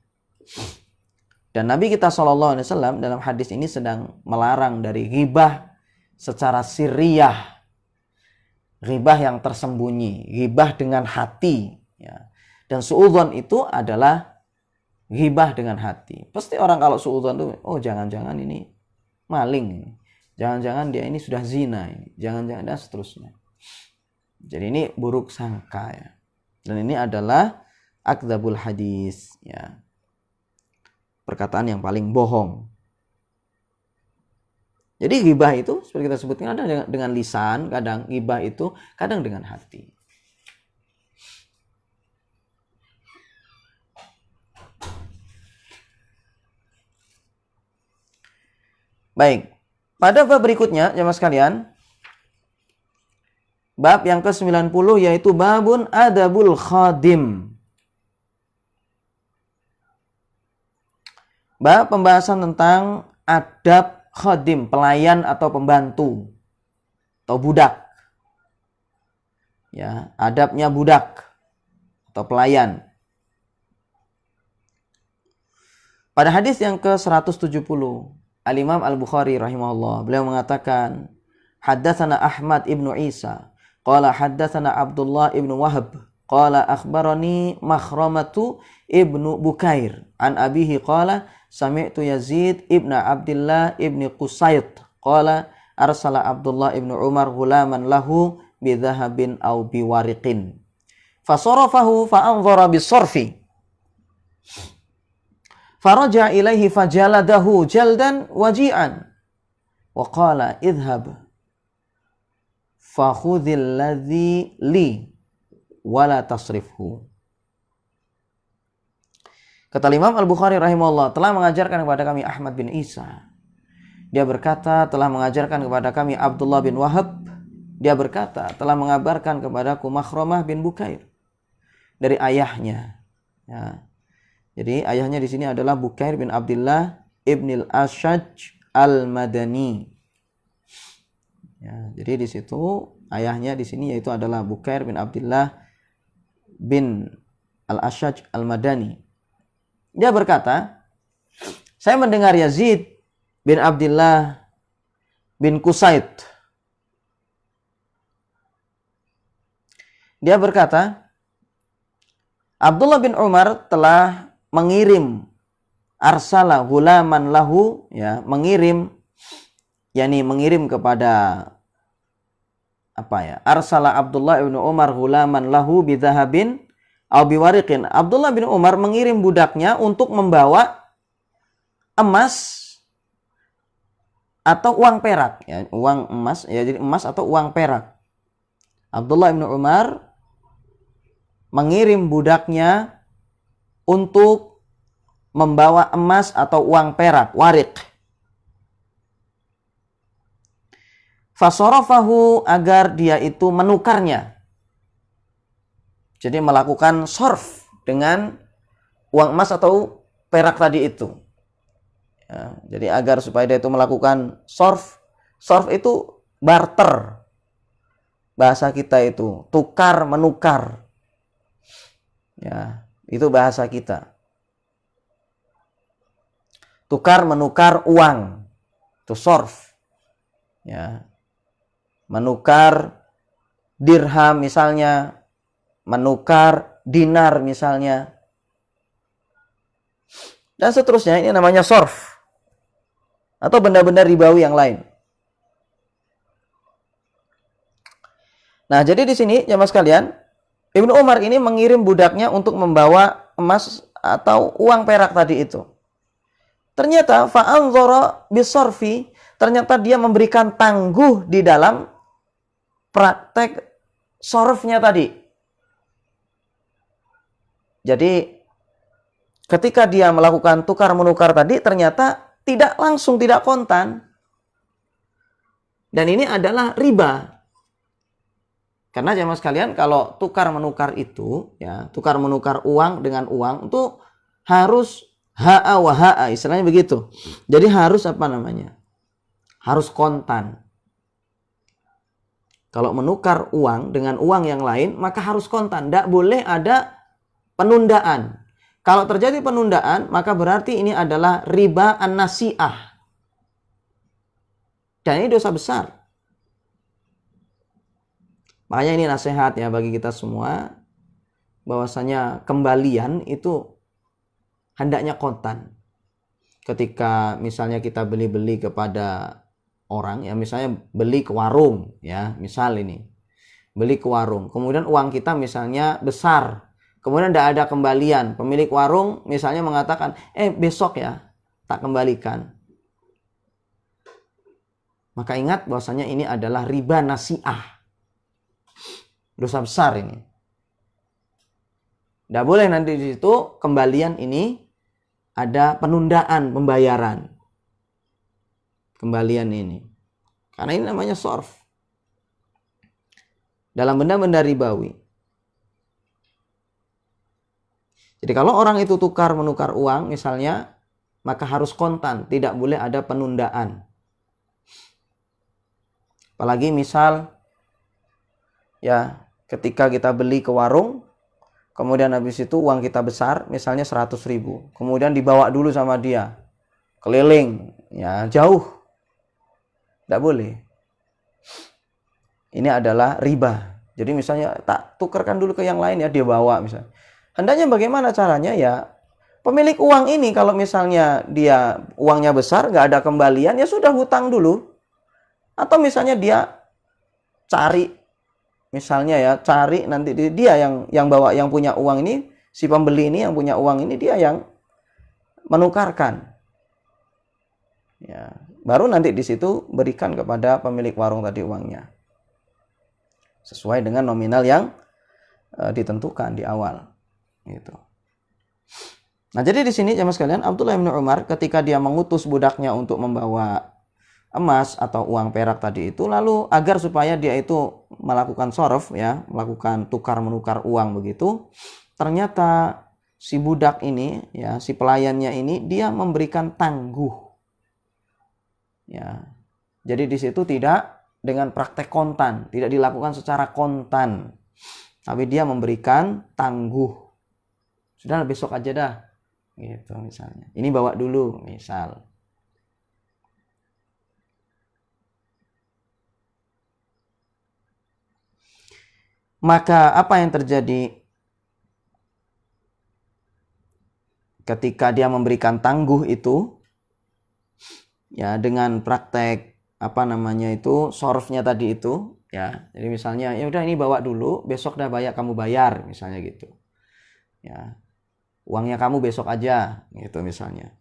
Dan Nabi kita SAW dalam hadis ini sedang melarang dari ghibah secara sirriyah, ghibah yang tersembunyi, ghibah dengan hati, ya. Dan suudzon itu adalah ghibah dengan hati. Pasti orang kalau suudzon itu, oh jangan-jangan ini maling, jangan-jangan dia ini sudah zina, jangan-jangan, dan seterusnya. Jadi ini buruk sangka ya. Dan ini adalah akdzabul hadis, ya. Perkataan yang paling bohong. Jadi ghibah itu seperti kita sebutkan ada dengan lisan, kadang ghibah itu kadang dengan hati. Baik, pada bab berikutnya jemaah sekalian, bab yang ke-90 yaitu babun adabul khadim. Bab pembahasan tentang adab khadim, pelayan atau pembantu atau budak. Ya, adabnya budak atau pelayan. Pada hadis yang ke-170, Al-Imam Al-Bukhari rahimahullah, beliau mengatakan, haddatsana Ahmad ibnu Isa, qala haddatsana Abdullah ibnu Wahab, qala akhbarani Makhramatu ibnu Bukair, an abihi qala sami'tu Yazid ibnu Abdullah ibnu Qusayt, qala arsala Abdullah ibnu Umar ghulaman lahu bidhahabin aw biwariqin. Fasarafahu fa'anzara bisorfi. Faraja ilaihi fajaladahu jaldan waji'an. Wa qala idhhab fakhudhil ladzi li wala tasrifhu. Kata Imam Al-Bukhari rahimahullah, telah mengajarkan kepada kami Ahmad bin Isa. Dia berkata, telah mengajarkan kepada kami Abdullah bin Wahab. Dia berkata, telah mengabarkan kepadaku Makhramah bin Bukair dari ayahnya. Ya. Jadi ayahnya di sini adalah Bukair bin Abdullah ibn al-Ashaj al-Madani. Ya, jadi di situ ayahnya di sini yaitu adalah Bukair bin Abdullah bin Al-Ashaj Al-Madani. Dia berkata, saya mendengar Yazid bin Abdullah bin Qusaid. Dia berkata, Abdullah bin Umar telah mengirim arsala hulaman lahu, ya, mengirim kepada arsala Abdullah bin Umar hulaman lahu bidhahabin au biwariqin. Abdullah bin Umar mengirim budaknya untuk membawa emas atau uang perak, ya, uang emas, ya, jadi emas atau uang perak. Abdullah bin Umar mengirim budaknya untuk membawa emas atau uang perak, warik. Fasorofahu, agar dia itu menukarnya. Jadi melakukan sorf dengan uang emas atau perak tadi itu. Ya, jadi agar supaya dia itu melakukan sorf. Sorf itu barter. Bahasa kita itu tukar menukar. Ya, itu bahasa kita. Tukar menukar uang, itu sorf. Ya. Menukar dirham misalnya, menukar dinar misalnya, dan seterusnya. Ini namanya sorf atau benda-benda ribawi yang lain. Nah, jadi di sini jamaah sekalian, Ibnu Umar ini mengirim budaknya untuk membawa emas atau uang perak tadi itu. Ternyata fa'anzara bisorfi, ternyata dia memberikan tangguh di dalam praktek sorfnya tadi. Jadi ketika dia melakukan tukar menukar tadi, ternyata tidak langsung, tidak kontan. Dan ini adalah riba. Karena jamaah sekalian, kalau tukar menukar itu, ya, tukar menukar uang dengan uang itu harus ha'a wa ha'a, istilahnya begitu. Jadi harus harus kontan. Kalau menukar uang dengan uang yang lain, maka harus kontan. Tidak boleh ada penundaan. Kalau terjadi penundaan, maka berarti ini adalah riba an-nasi'ah. Dan ini dosa besar. Makanya ini nasihat ya bagi kita semua, bahwasanya kembalian itu hendaknya kontan. Ketika misalnya kita beli-beli kepada orang, ya misalnya beli ke warung, ya misal ini beli ke warung, kemudian uang kita misalnya besar, kemudian tidak ada kembalian, pemilik warung misalnya mengatakan, besok ya tak kembalikan, maka ingat bahwasanya ini adalah riba nasi'ah. Dosa besar ini. Tidak boleh nanti di situ kembalian ini ada penundaan pembayaran. Kembalian ini. Karena ini namanya sorf. Dalam benda-benda ribawi. Jadi kalau orang itu tukar menukar uang misalnya, maka harus kontan. Tidak boleh ada penundaan. Apalagi misal, ya, ketika kita beli ke warung, kemudian habis itu uang kita besar, misalnya 100.000, kemudian dibawa dulu sama dia, keliling, ya jauh, tidak boleh. Ini adalah riba. Jadi misalnya tak tukarkan dulu ke yang lain ya, dia bawa misalnya. Hendaknya bagaimana caranya ya? Pemilik uang ini kalau misalnya dia uangnya besar, nggak ada kembalian, ya sudah hutang dulu. Atau misalnya dia cari, misalnya ya, cari nanti dia yang bawa, yang punya uang ini, si pembeli ini yang punya uang ini, dia yang menukarkan. Ya, baru nanti di situ berikan kepada pemilik warung tadi uangnya. Sesuai dengan nominal yang ditentukan di awal. Gitu. Nah, jadi di sini jamaah sekalian, Abdullah bin Umar ketika dia mengutus budaknya untuk membawa emas atau uang perak tadi itu, lalu agar supaya dia itu melakukan sorof, ya, melakukan tukar menukar uang begitu, ternyata si budak ini, ya, si pelayannya ini, dia memberikan tangguh, ya. Jadi di situ tidak dengan praktek kontan, tidak dilakukan secara kontan, tapi dia memberikan tangguh. Sudah besok aja dah. Gitu misalnya. Ini bawa dulu, misal. Maka apa yang terjadi ketika dia memberikan tangguh itu? Ya, dengan praktek sorofnya tadi itu, ya. Jadi misalnya, ya udah ini bawa dulu, besok dah kamu bayar, misalnya gitu. Ya. Uangnya kamu besok aja, gitu misalnya.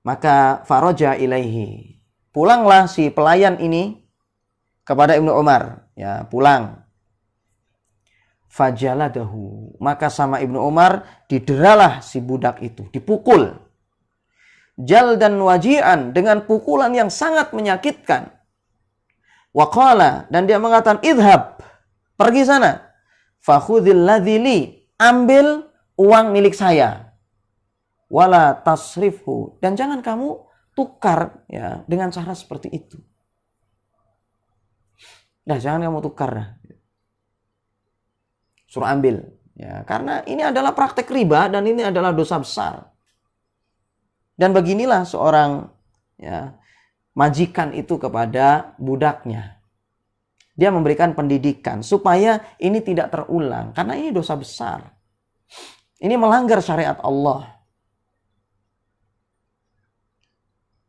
Maka faraja ilaihi. Pulanglah si pelayan ini kepada Ibnu Umar, ya, pulang. Fajaladahu. Maka sama Ibnu Umar dideralah si budak itu, dipukul. Jaldan waji'an, dengan pukulan yang sangat menyakitkan. Waqala, dan dia mengatakan, idhab, pergi sana. Fakhudhil ladhili, ambil uang milik saya. Wala tasrifhu, dan jangan kamu tukar, ya, dengan cara seperti itu. Nah, jangan kamu tukar. Suruh ambil, ya, karena ini adalah praktek riba dan ini adalah dosa besar. Dan beginilah seorang, ya, majikan itu kepada budaknya. Dia memberikan pendidikan supaya ini tidak terulang. Karena ini dosa besar. Ini melanggar syariat Allah.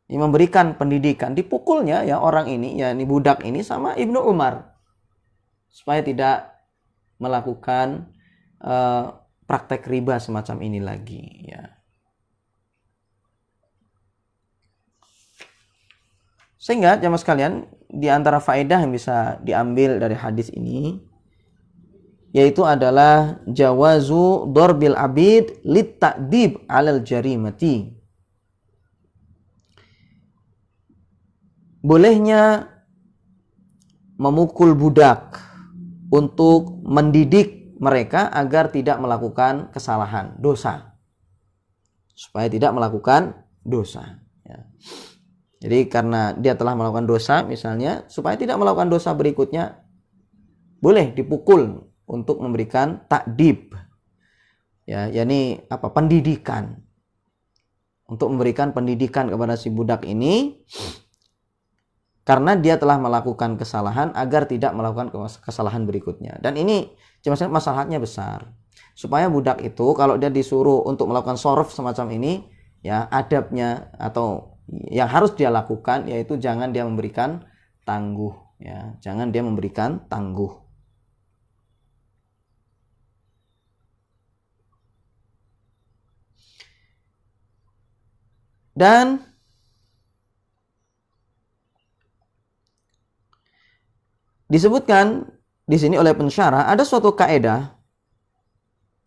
Ini memberikan pendidikan. Dipukulnya, ya, orang ini, ya, ini budak ini sama Ibnu Umar. Supaya tidak melakukan praktek riba semacam ini lagi, ya. Sehingga jamaah sekalian, di antara faedah yang bisa diambil dari hadis ini yaitu adalah jawazu dorbil abid lit ta'dib 'alal jarimati. Bolehnya memukul budak untuk mendidik mereka agar tidak melakukan kesalahan, dosa. Supaya tidak melakukan dosa, ya. Jadi karena dia telah melakukan dosa misalnya, supaya tidak melakukan dosa berikutnya, boleh dipukul untuk memberikan ta'dib. Ya, yakni pendidikan. Untuk memberikan pendidikan kepada si budak ini karena dia telah melakukan kesalahan agar tidak melakukan kesalahan berikutnya. Dan ini masalahnya besar. Supaya budak itu kalau dia disuruh untuk melakukan sorof semacam ini, ya, adabnya atau yang harus dia lakukan yaitu jangan dia memberikan tangguh, ya, jangan dia memberikan tangguh. Dan disebutkan di sini oleh pensyarah ada suatu kaidah.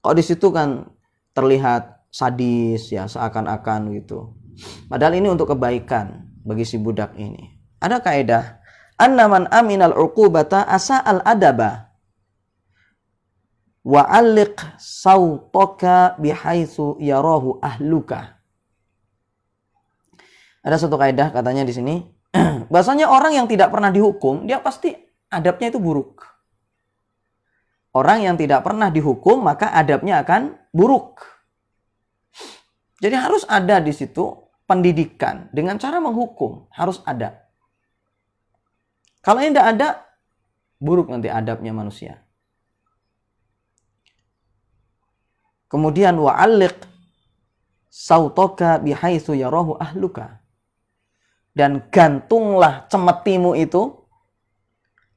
Kok di situ kan terlihat sadis, ya, seakan-akan gitu. Padahal ini untuk kebaikan bagi si budak ini. Ada kaidah, annaman aminal uqubata asa'al adaba wa 'alliq sautaka bihaitsu yarahu ahluka. Ada satu kaidah katanya di sini, bahasanya orang yang tidak pernah dihukum, dia pasti adabnya itu buruk. Orang yang tidak pernah dihukum, maka adabnya akan buruk. Jadi harus ada di situ pendidikan dengan cara menghukum, harus ada. Kalau ini tidak ada, buruk nanti adabnya manusia. Kemudian wa'alliq sautaka bihaitsu yarahu ahluka. Dan gantunglah cemetimu itu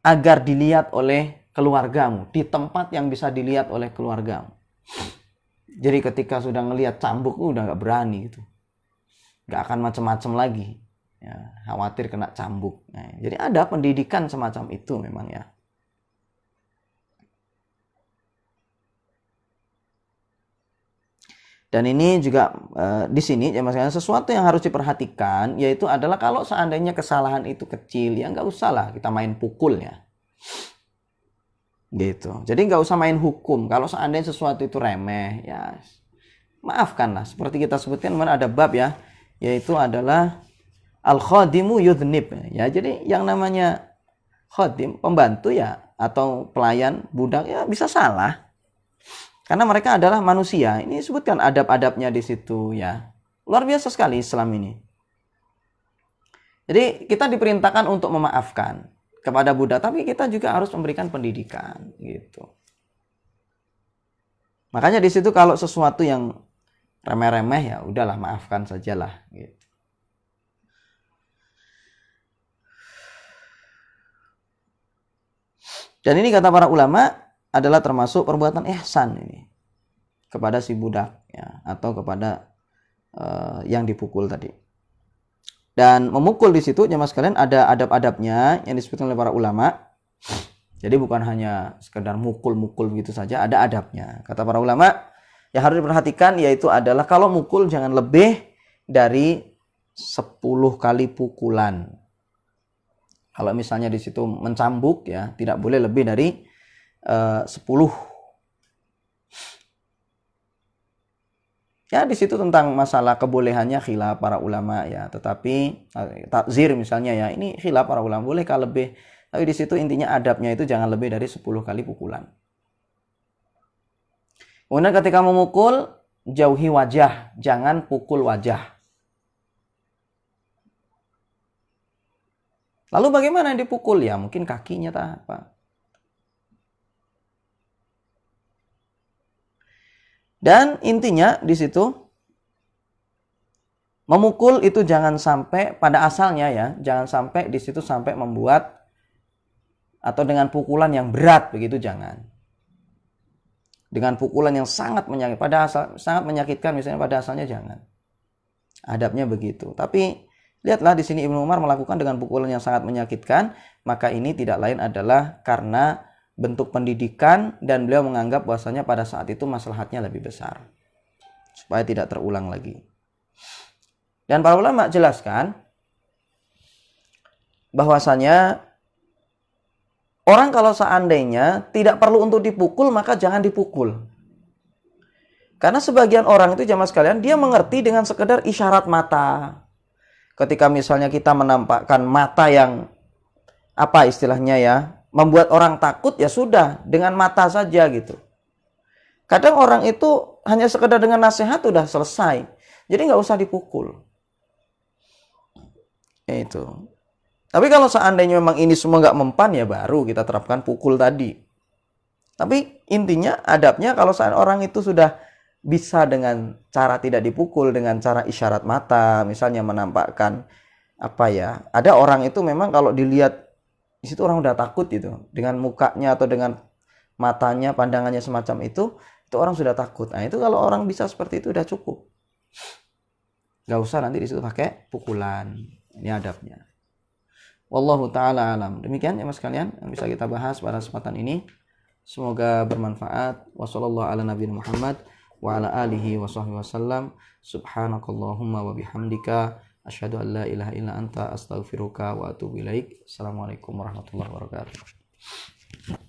agar dilihat oleh keluargamu, di tempat yang bisa dilihat oleh keluargamu. Jadi ketika sudah ngelihat cambuk, udah nggak berani gitu, nggak akan macam-macam lagi, ya, khawatir kena cambuk. Nah, jadi ada pendidikan semacam itu memang, ya. Dan ini juga di sini ya mas, sesuatu yang harus diperhatikan yaitu adalah kalau seandainya kesalahan itu kecil, ya nggak usah lah kita main pukul, ya. Gitu. Jadi nggak usah main hukum. Kalau seandainya sesuatu itu remeh, ya maafkanlah. Seperti kita sebutkan mana ada bab, ya, yaitu adalah al-khadimu yudhnib. Ya, jadi yang namanya Khodim, pembantu ya, atau pelayan, budak ya bisa salah. Karena mereka adalah manusia. Ini sebutkan adab-adabnya di situ ya. Luar biasa sekali Islam ini. Jadi kita diperintahkan untuk memaafkan kepada budak, tapi kita juga harus memberikan pendidikan gitu. Makanya di situ kalau sesuatu yang remeh-remeh ya udahlah, maafkan sajalah gitu. Dan ini kata para ulama adalah termasuk perbuatan ihsan ini kepada si budak ya, atau kepada yang dipukul tadi. Dan memukul di situ jemaah sekalian ada adab-adabnya yang disebutkan oleh para ulama. Jadi bukan hanya sekedar mukul-mukul begitu saja, ada adabnya. Kata para ulama yang harus diperhatikan yaitu adalah kalau mukul jangan lebih dari 10 kali pukulan. Kalau misalnya di situ mencambuk ya, tidak boleh lebih dari 10. Ya di situ tentang masalah kebolehannya khilaf para ulama ya, tetapi takzir misalnya ya, ini khilaf para ulama bolehkah lebih. Tapi di situ intinya adabnya itu jangan lebih dari 10 kali pukulan. Kemudian ketika memukul, jauhi wajah, jangan pukul wajah. Lalu bagaimana yang dipukul ya? Mungkin kakinya tak apa. Dan intinya di situ memukul itu jangan sampai pada asalnya ya, jangan sampai di situ sampai membuat atau dengan pukulan yang berat begitu, jangan. Dengan pukulan yang sangat menyakitkan, sangat menyakitkan misalnya pada asalnya jangan. Adabnya begitu. Tapi lihatlah di sini Ibnu Umar melakukan dengan pukulan yang sangat menyakitkan, maka ini tidak lain adalah karena bentuk pendidikan dan beliau menganggap bahwasanya pada saat itu maslahatnya lebih besar supaya tidak terulang lagi. Dan para ulama jelaskan bahwasanya orang kalau seandainya tidak perlu untuk dipukul maka jangan dipukul. Karena sebagian orang itu jamaah sekalian dia mengerti dengan sekedar isyarat mata. Ketika misalnya kita menampakkan mata yang apa istilahnya ya, membuat orang takut ya sudah dengan mata saja gitu. Kadang orang itu hanya sekedar dengan nasihat sudah selesai. Jadi nggak usah dipukul. Itu. Tapi kalau seandainya memang ini semua nggak mempan ya baru kita terapkan pukul tadi. Tapi intinya adabnya kalau orang itu sudah bisa dengan cara tidak dipukul, dengan cara isyarat mata, misalnya menampakkan apa ya, ada orang itu memang kalau dilihat di situ orang udah takut gitu, dengan mukanya atau dengan matanya, pandangannya semacam itu orang sudah takut. Nah itu kalau orang bisa seperti itu udah cukup, nggak usah nanti di situ pakai pukulan. Ini adabnya. Wallahu ta'ala alam. Demikian ya mas kalian yang bisa kita bahas pada kesempatan ini. Semoga bermanfaat. Wassallallahu ala nabiyina Muhammad wa ala alihi wa sahbihi wasallam. Subhanakallahumma wa bihamdika asyhadu an la ilaha illa anta astaghfiruka wa atubu ilaik. Assalamualaikum warahmatullahi wabarakatuh.